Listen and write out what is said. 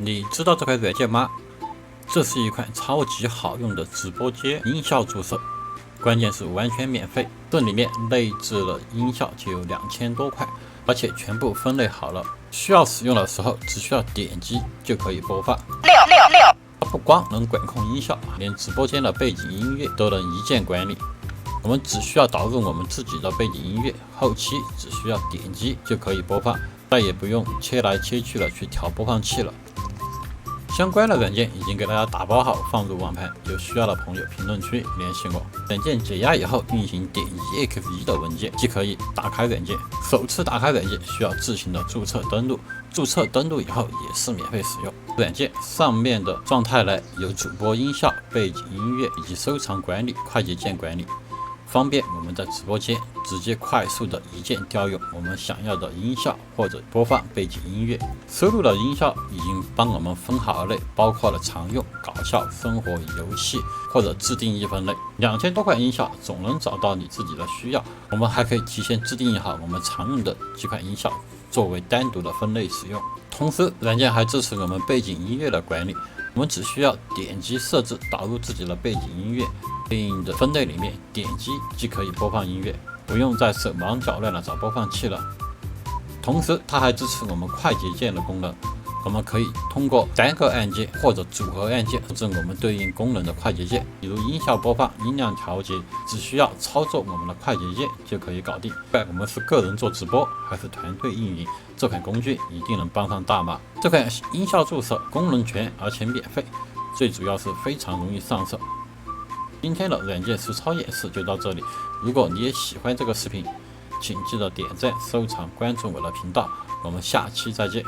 你知道这款软件吗？这是一款超级好用的直播间音效助手，关键是完全免费。这里面内置了音效就有2000多块，而且全部分类好了，需要使用的时候只需要点击就可以播放。它不光能管控音效，连直播间的背景音乐都能一键管理。我们只需要导入我们自己的背景音乐，后期只需要点击就可以播放，再也不用切来切去的去调播放器了。相关的软件已经给大家打包好，放入网盘，有需要的朋友评论区联系我。软件解压以后，运行点击 EXE 的文件即可以打开软件。首次打开软件需要自行的注册登录，注册登录以后也是免费使用。软件上面的状态栏有主播音效、背景音乐以及收藏管理、快捷键管理，方便我们在直播间直接快速的一键调用我们想要的音效或者播放背景音乐。收录的音效已经帮我们分好类，包括了常用、搞笑、生活、游戏或者自定义分类。2000多块音效总能找到你自己的需要。我们还可以提前制定好我们常用的几款音效，作为单独的分类使用。同时，软件还支持我们背景音乐的管理。我们只需要点击设置，导入自己的背景音乐，对应的分类里面点击即可以播放音乐，不用再手忙脚乱的找播放器了。同时，它还支持我们快捷键的功能，我们可以通过单个按键或者组合按键设置我们对应功能的快捷键，比如音效播放、音量调节，只需要操作我们的快捷键就可以搞定。不管我们是个人做直播还是团队运营，这款工具一定能帮上大忙。这款音效助手功能全而且免费，最主要是非常容易上手。今天的软件实操演示就到这里，如果你也喜欢这个视频，请记得点赞、收藏、关注我的频道，我们下期再见。